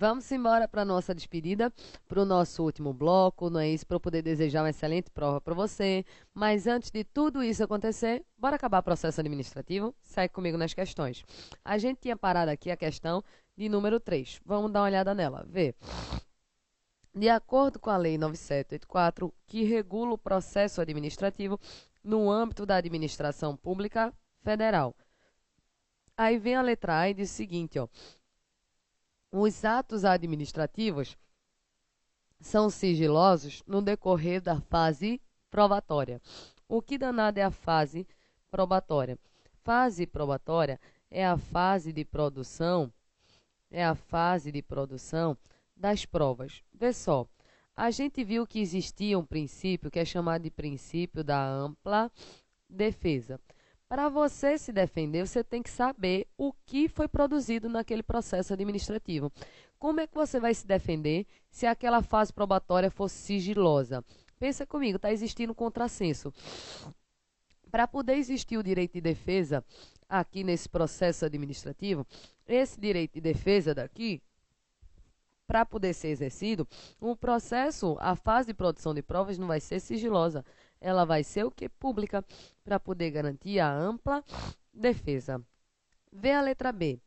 Vamos embora para a nossa despedida, para o nosso último bloco, não é isso? Para eu poder desejar uma excelente prova para você. Mas antes de tudo isso acontecer, bora acabar o processo administrativo? Segue comigo nas questões. A gente tinha parado aqui a questão de número 3. Vamos dar uma olhada nela. Vê. De acordo com a Lei 9784, que regula o processo administrativo no âmbito da administração pública federal. Aí vem a letra A e diz o seguinte, ó. Os atos administrativos são sigilosos no decorrer da fase probatória. O que danado é a fase probatória? Fase probatória é a fase de produção, das provas. Vê só, a gente viu que existia um princípio que é chamado de princípio da ampla defesa. Para você se defender, você tem que saber o que foi produzido naquele processo administrativo. Como é que você vai se defender se aquela fase probatória fosse sigilosa? Pensa comigo, está existindo um contrassenso. Para poder existir o direito de defesa aqui nesse processo administrativo, esse direito de defesa daqui, para poder ser exercido, o processo, a fase de produção de provas não vai ser sigilosa. Ela vai ser o que? Pública, para poder garantir a ampla defesa. Vê a letra B.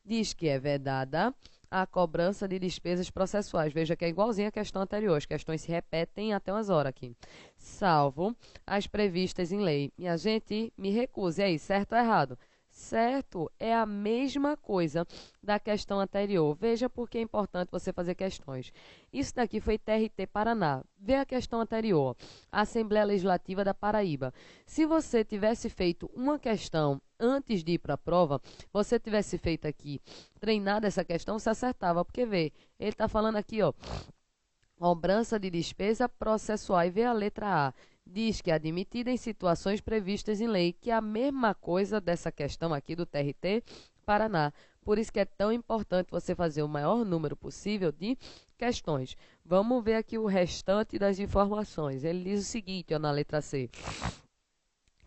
Diz que é vedada a cobrança de despesas processuais. Veja que é igualzinho à questão anterior. As questões se repetem até umas horas aqui. Salvo as previstas em lei. E a gente me recusa. E aí, certo ou errado? Certo é a mesma coisa da questão anterior. Veja por que é importante você fazer questões. Isso daqui foi TRT Paraná. Vê a questão anterior. Assembleia Legislativa da Paraíba. Se você tivesse feito uma questão antes de ir para a prova, você tivesse feito aqui, treinado essa questão, você acertava. Porque vê, ele está falando aqui, ó, cobrança de despesa processual. E vê a letra A. Diz que é admitida em situações previstas em lei, que é a mesma coisa dessa questão aqui do TRT Paraná. Por isso que é tão importante você fazer o maior número possível de questões. Vamos ver aqui o restante das informações. Ele diz o seguinte, ó, na letra C,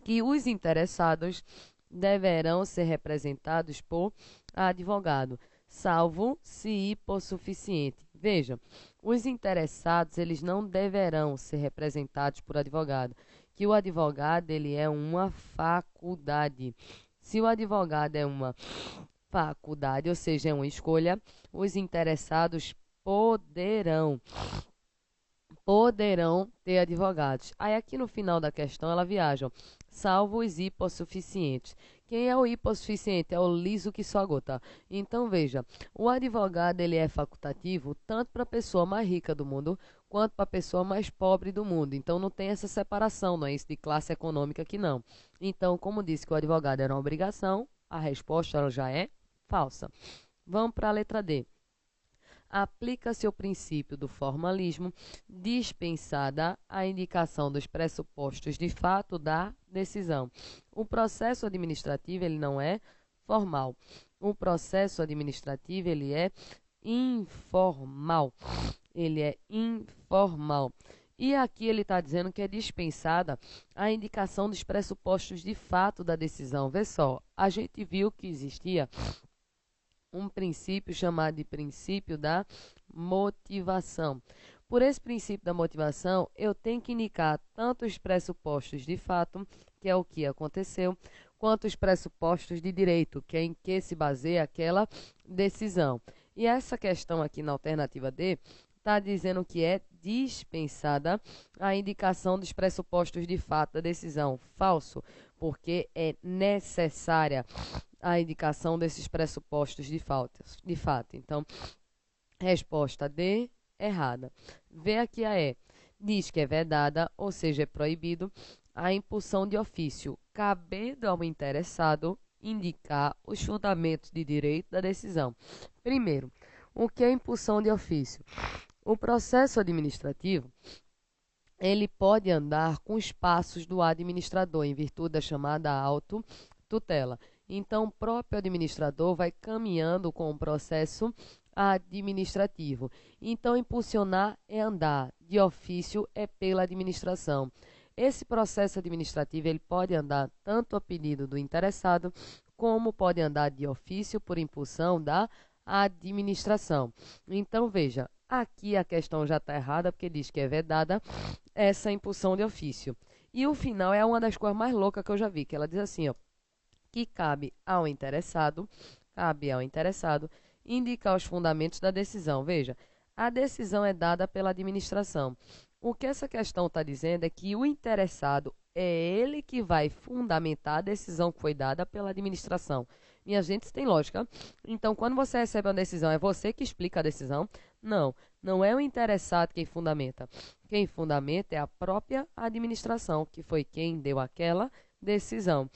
que os interessados deverão ser representados por advogado, salvo se hipossuficiente. Veja, os interessados, eles não deverão ser representados por advogado, que o advogado, ele é uma faculdade. Se o advogado é uma faculdade, ou seja, é uma escolha, os interessados poderão ter advogados. Aí aqui no final da questão ela viaja, salvo os hipossuficientes. Quem é o hipossuficiente? É o liso que só gota. Então veja, o advogado ele é facultativo tanto para a pessoa mais rica do mundo quanto para a pessoa mais pobre do mundo. Então não tem essa separação, não é isso de classe econômica aqui não. Então, como disse que o advogado era uma obrigação, a resposta ela já é falsa. Vamos para a letra D. Aplica-se o princípio do formalismo, dispensada a indicação dos pressupostos de fato da decisão. O processo administrativo ele não é formal. O processo administrativo ele é informal. Ele é informal. E aqui ele está dizendo que é dispensada a indicação dos pressupostos de fato da decisão. Vê só, a gente viu que existia um princípio chamado de princípio da motivação. Por esse princípio da motivação, eu tenho que indicar tanto os pressupostos de fato, que é o que aconteceu, quanto os pressupostos de direito, que é em que se baseia aquela decisão. E essa questão aqui na alternativa D está dizendo que é dispensada a indicação dos pressupostos de fato da decisão. Falso, porque é necessária a indicação desses pressupostos de fato. Então, resposta D, errada. Vê aqui a E. Diz que é vedada, ou seja, é proibido, a impulsão de ofício, cabendo ao interessado indicar os fundamentos de direito da decisão. Primeiro, o que é impulsão de ofício? O processo administrativo, ele pode andar com os passos do administrador, em virtude da chamada autotutela. Então, o próprio administrador vai caminhando com o processo administrativo. Então, impulsionar é andar, de ofício é pela administração. Esse processo administrativo ele pode andar tanto a pedido do interessado, como pode andar de ofício por impulsão da administração. Então, veja, aqui a questão já está errada, porque diz que é vedada essa impulsão de ofício. E o final é uma das coisas mais loucas que eu já vi, que ela diz assim, ó, que cabe ao interessado indicar os fundamentos da decisão. Veja, a decisão é dada pela administração. O que essa questão está dizendo é que o interessado é ele que vai fundamentar a decisão que foi dada pela administração. Minha gente, isso tem lógica. Então, quando você recebe uma decisão, é você que explica a decisão? Não, não é o interessado quem fundamenta. Quem fundamenta é a própria administração, que foi quem deu aquela decisão.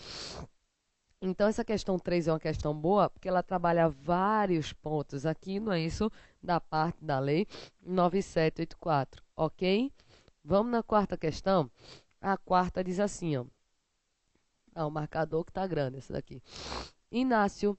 Então, essa questão 3 é uma questão boa, porque ela trabalha vários pontos aqui, não é isso? Da parte da lei 9784, ok? Vamos na quarta questão. A quarta diz assim, ó. O marcador que está grande, esse daqui. Inácio,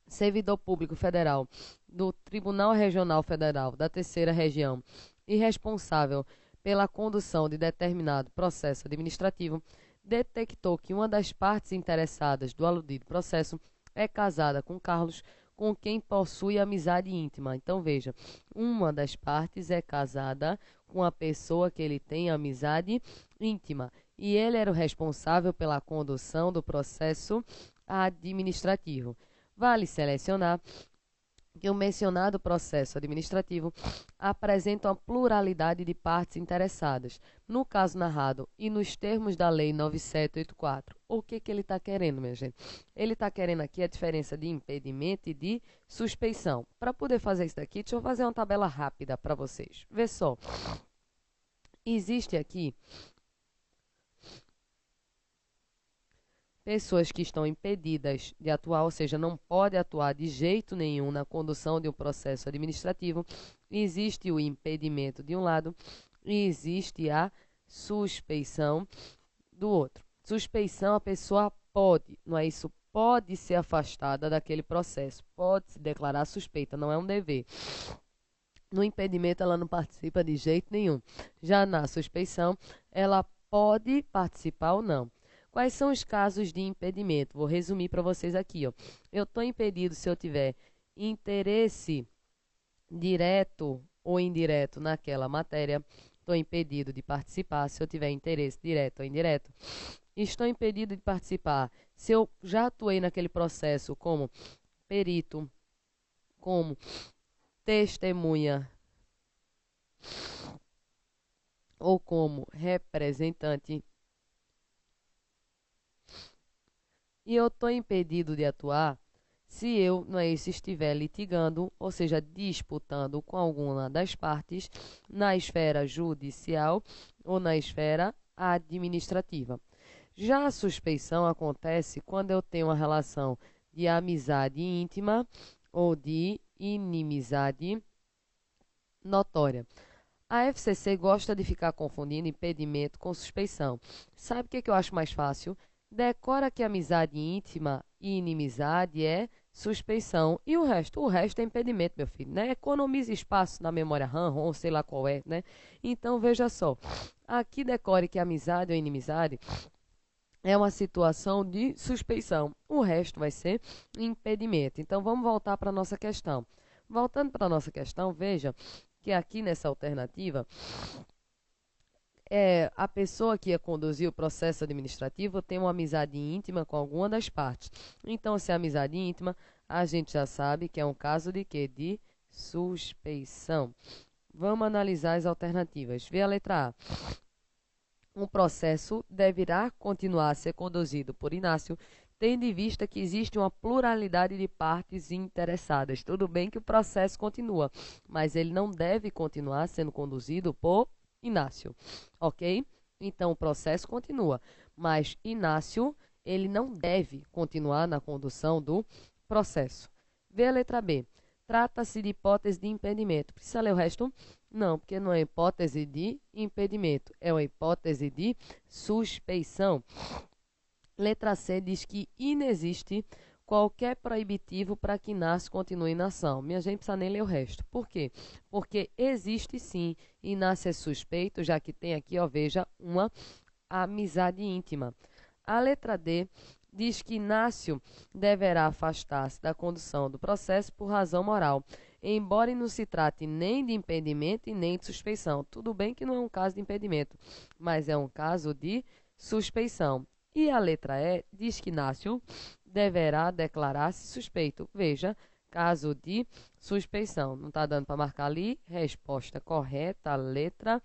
servidor público federal do Tribunal Regional Federal da Terceira Região e responsável pela condução de determinado processo administrativo, detectou que uma das partes interessadas do aludido processo é casada com Carlos, com quem possui amizade íntima. Então, veja, uma das partes é casada com a pessoa que ele tem amizade íntima. E ele era o responsável pela condução do processo administrativo. Vale selecionar que o mencionado processo administrativo apresenta uma pluralidade de partes interessadas, no caso narrado e nos termos da Lei 9784. O que ele está querendo, minha gente? Ele está querendo aqui a diferença de impedimento e de suspeição. Para poder fazer isso daqui, deixa eu fazer uma tabela rápida para vocês. Vê só. Existe aqui pessoas que estão impedidas de atuar, ou seja, não pode atuar de jeito nenhum na condução de um processo administrativo. Existe o impedimento de um lado e existe a suspeição do outro. Suspeição, a pessoa pode, não é isso? Pode ser afastada daquele processo, pode se declarar suspeita, não é um dever. No impedimento, ela não participa de jeito nenhum. Já na suspeição, ela pode participar ou não. Quais são os casos de impedimento? Vou resumir para vocês aqui. Ó. Eu estou impedido se eu tiver interesse direto ou indireto naquela matéria. Estou impedido de participar se eu tiver interesse direto ou indireto. Estou impedido de participar se eu já atuei naquele processo como perito, como testemunha ou como representante. E eu estou impedido de atuar se eu, não é isso, estiver litigando, ou seja, disputando com alguma das partes na esfera judicial ou na esfera administrativa. Já a suspeição acontece quando eu tenho uma relação de amizade íntima ou de inimizade notória. A FCC gosta de ficar confundindo impedimento com suspeição. Sabe o que eu acho mais fácil? Decora que amizade íntima e inimizade é suspeição. E o resto? O resto é impedimento, meu filho, né? Economize espaço na memória RAM, ou sei lá qual é, né? Então, veja só. Aqui decore que amizade ou inimizade é uma situação de suspeição. O resto vai ser impedimento. Então, vamos voltar para a nossa questão. Voltando para a nossa questão, veja que aqui nessa alternativa, a pessoa que ia conduzir o processo administrativo tem uma amizade íntima com alguma das partes. Então, se é amizade íntima, a gente já sabe que é um caso de quê? De suspeição. Vamos analisar as alternativas. Vê a letra A. Um processo deverá continuar a ser conduzido por Inácio, tendo em vista que existe uma pluralidade de partes interessadas. Tudo bem que o processo continua, mas ele não deve continuar sendo conduzido por Inácio, ok? Então, o processo continua, mas Inácio, ele não deve continuar na condução do processo. Vê a letra B. Trata-se de hipótese de impedimento. Precisa ler o resto? Não, porque não é hipótese de impedimento, é uma hipótese de suspeição. Letra C diz que inexiste qualquer proibitivo para que Inácio continue na ação. Minha gente, precisa nem ler o resto. Por quê? Porque existe sim, Inácio é suspeito, já que tem aqui, ó, veja, uma amizade íntima. A letra D diz que Inácio deverá afastar-se da condução do processo por razão moral, embora não se trate nem de impedimento e nem de suspeição. Tudo bem que não é um caso de impedimento, mas é um caso de suspeição. E a letra E diz que Inácio deverá declarar-se suspeito. Veja, caso de suspeição. Não está dando para marcar ali? Resposta correta, letra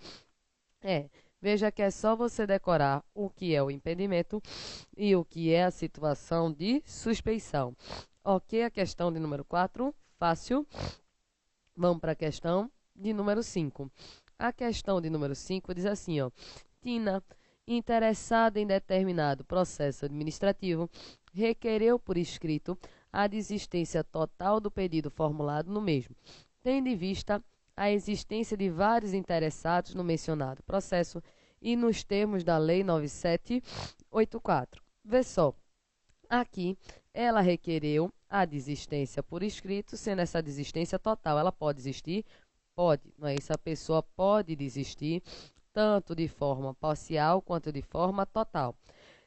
E. Veja que é só você decorar o que é o impedimento e o que é a situação de suspeição. Ok, a questão de número 4, fácil. Vamos para a questão de número 5. A questão de número 5 diz assim, ó. Tina, interessada em determinado processo administrativo, requereu por escrito a desistência total do pedido formulado no mesmo, tendo em vista a existência de vários interessados no mencionado processo e nos termos da Lei 9784. Vê só, aqui ela requereu a desistência por escrito, sendo essa desistência total. Ela pode desistir? Pode, não é isso? A pessoa pode desistir tanto de forma parcial quanto de forma total.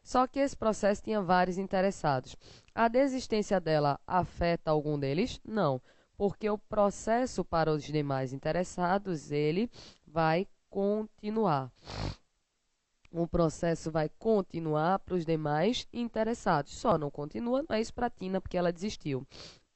Só que esse processo tinha vários interessados. A desistência dela afeta algum deles? Não, porque o processo para os demais interessados, ele vai continuar. O processo vai continuar para os demais interessados. Só não continua, não é isso para Tina, porque ela desistiu.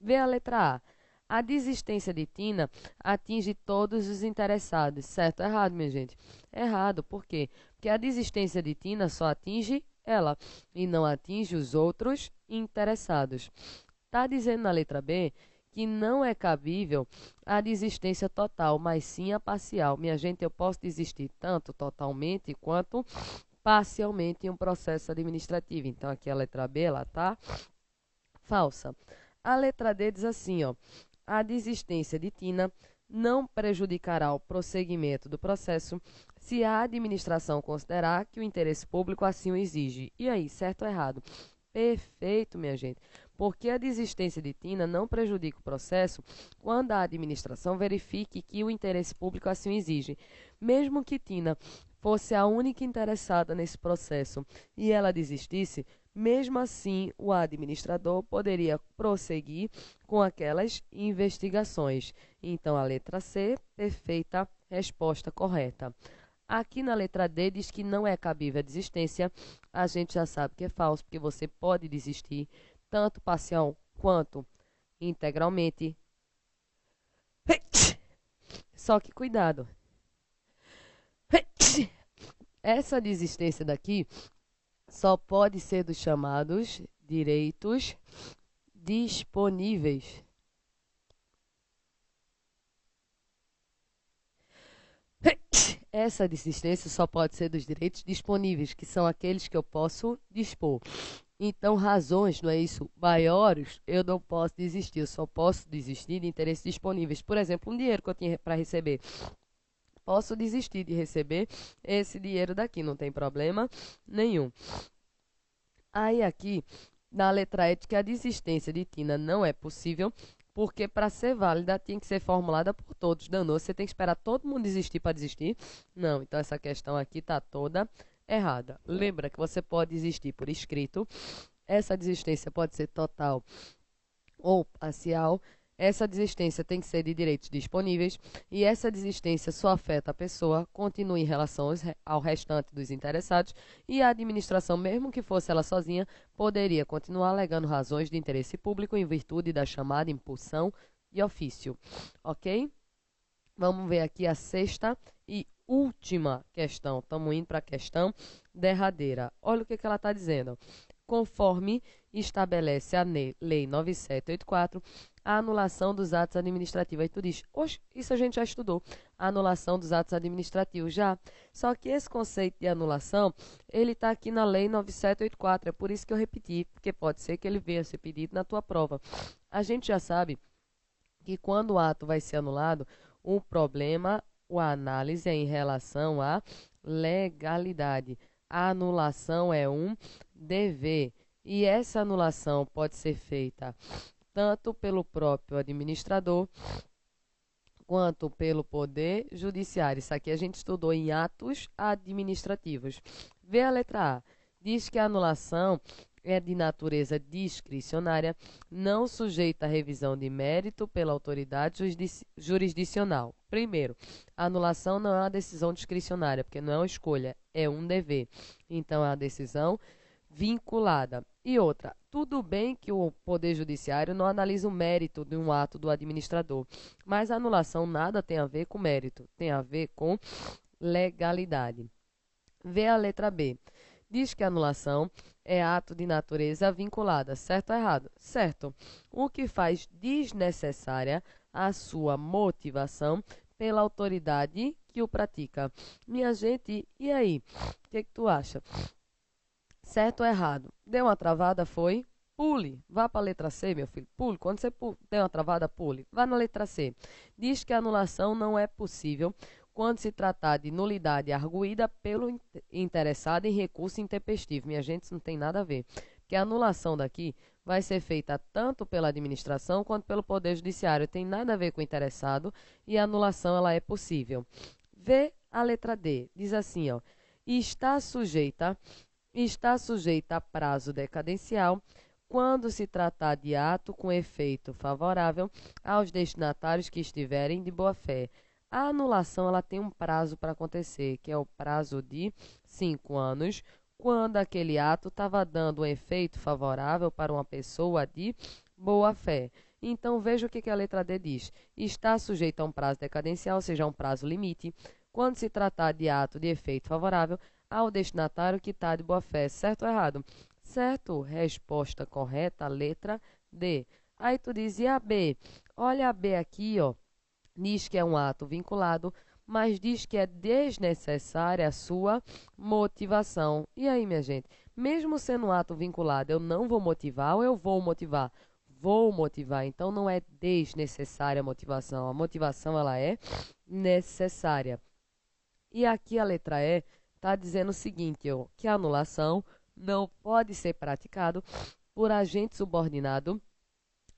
Vê a letra A. A desistência de Tina atinge todos os interessados. Certo ou errado, minha gente? Errado, por quê? Porque a desistência de Tina só atinge ela e não atinge os outros interessados. Está dizendo na letra B que não é cabível a desistência total, mas sim a parcial. Minha gente, eu posso desistir tanto totalmente quanto parcialmente em um processo administrativo. Então, aqui a letra B, ela está falsa. A letra D diz assim, ó, a desistência de Tina não prejudicará o prosseguimento do processo se a administração considerar que o interesse público assim o exige. E aí, certo ou errado? Perfeito, minha gente. Porque a desistência de Tina não prejudica o processo quando a administração verifique que o interesse público assim o exige. Mesmo que Tina fosse a única interessada nesse processo e ela desistisse, mesmo assim o administrador poderia prosseguir com aquelas investigações. Então, a letra C, perfeita, resposta correta. Aqui na letra D diz que não é cabível a desistência. A gente já sabe que é falso, porque você pode desistir tanto parcial quanto integralmente. Só que cuidado. Essa desistência daqui só pode ser dos chamados direitos disponíveis. Essa desistência só pode ser dos direitos disponíveis, que são aqueles que eu posso dispor. Então, razões, não é isso? Maiores, eu não posso desistir. Eu só posso desistir de interesses disponíveis. Por exemplo, um dinheiro que eu tinha para receber. Posso desistir de receber esse dinheiro daqui, não tem problema nenhum. Aí aqui, na letra E, que a desistência de Tina não é possível, porque para ser válida tinha que ser formulada por todos. Danou, você tem que esperar todo mundo desistir para desistir? Não, então essa questão aqui está toda errada. Lembra que você pode desistir por escrito. Essa desistência pode ser total ou parcial. Essa desistência tem que ser de direitos disponíveis e essa desistência só afeta a pessoa, continua em relação ao restante dos interessados e a administração, mesmo que fosse ela sozinha, poderia continuar alegando razões de interesse público em virtude da chamada impulsão de ofício. Ok? Vamos ver aqui a sexta e última questão. Estamos indo para a questão derradeira. Olha o que ela está dizendo. Conforme estabelece a Lei 9784, a anulação dos atos administrativos. Aí tu diz, oxe, isso a gente já estudou. A anulação dos atos administrativos já. Só que esse conceito de anulação, ele está aqui na Lei 9784. É por isso que eu repeti, porque pode ser que ele venha a ser pedido na tua prova. A gente já sabe que quando o ato vai ser anulado, o problema, a análise é em relação à legalidade. A anulação é um dever. E essa anulação pode ser feita tanto pelo próprio administrador quanto pelo Poder Judiciário. Isso aqui a gente estudou em atos administrativos. Vê a letra A. Diz que a anulação é de natureza discricionária, não sujeita a revisão de mérito pela autoridade jurisdicional. Primeiro, a anulação não é uma decisão discricionária, porque não é uma escolha, é um dever. Então, é uma decisão vinculada. E outra, tudo bem que o Poder Judiciário não analisa o mérito de um ato do administrador, mas a anulação nada tem a ver com mérito, tem a ver com legalidade. Vê a letra B. Diz que a anulação é ato de natureza vinculada, certo ou errado? Certo. O que faz desnecessária a sua motivação pela autoridade que o pratica. Minha gente, e aí? O que tu acha? Certo ou errado? Deu uma travada, foi? Pule. Vá para a letra C, meu filho. Pule. Quando você der uma travada, pule. Vá na letra C. Diz que a anulação não é possível quando se tratar de nulidade arguída pelo interessado em recurso intempestivo. Minha gente, isso não tem nada a ver. Porque a anulação daqui vai ser feita tanto pela administração quanto pelo Poder Judiciário. Tem nada a ver com o interessado e a anulação ela é possível. Vê a letra D. Diz assim, ó. Está sujeita a prazo decadencial quando se tratar de ato com efeito favorável aos destinatários que estiverem de boa-fé. A anulação ela tem um prazo para acontecer, que é o prazo de 5 anos, quando aquele ato estava dando um efeito favorável para uma pessoa de boa-fé. Então, veja o que a letra D diz. Está sujeito a um prazo decadencial, ou seja, a um prazo limite, quando se tratar de ato de efeito favorável ao destinatário que está de boa-fé. Certo ou errado? Certo. Resposta correta, letra D. Aí tu diz, e a B? Olha a B aqui, ó. Diz que é um ato vinculado, mas diz que é desnecessária a sua motivação. E aí, minha gente? Mesmo sendo um ato vinculado, eu não vou motivar ou eu vou motivar? Vou motivar. Então, não é desnecessária a motivação. A motivação, ela é necessária. E aqui a letra E está dizendo o seguinte, ó, que a anulação não pode ser praticado por agente subordinado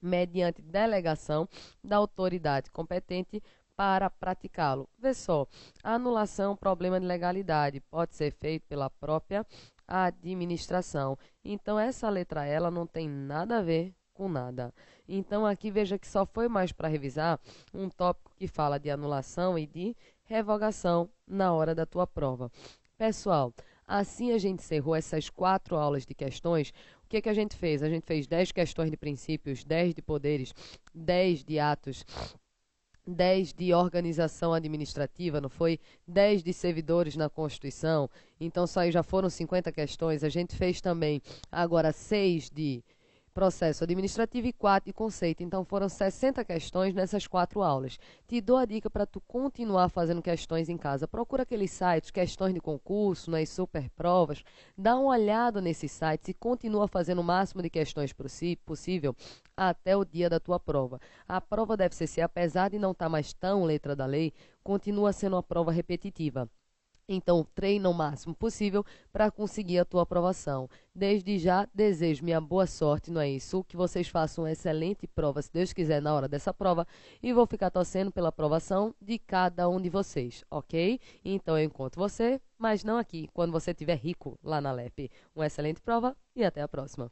mediante delegação da autoridade competente para praticá-lo. Vê só, a anulação é um problema de legalidade, pode ser feito pela própria administração. Então, essa letra ela não tem nada a ver com nada. Então, aqui veja que só foi mais para revisar um tópico que fala de anulação e de revogação na hora da tua prova. Pessoal, assim a gente encerrou essas 4 aulas de questões. O que a gente fez? A gente fez 10 questões de princípios, 10 de poderes, 10 de atos, 10 de organização administrativa, não foi? 10 de servidores na Constituição. Então, só aí já foram 50 questões. A gente fez também agora 6 de processo administrativo e 4 de conceito. Então, foram 60 questões nessas 4 aulas. Te dou a dica para tu continuar fazendo questões em casa. Procura aqueles sites, questões de concurso, nas super provas. Dá uma olhada nesses sites e continua fazendo o máximo de questões possível até o dia da tua prova. A prova deve ser, apesar de não estar mais tão letra da lei, continua sendo uma prova repetitiva. Então, treina o máximo possível para conseguir a tua aprovação. Desde já, desejo minha boa sorte, não é isso? Que vocês façam uma excelente prova, se Deus quiser, na hora dessa prova. E vou ficar torcendo pela aprovação de cada um de vocês, ok? Então, eu encontro você, mas não aqui, quando você estiver rico lá na LEP. Uma excelente prova e até a próxima.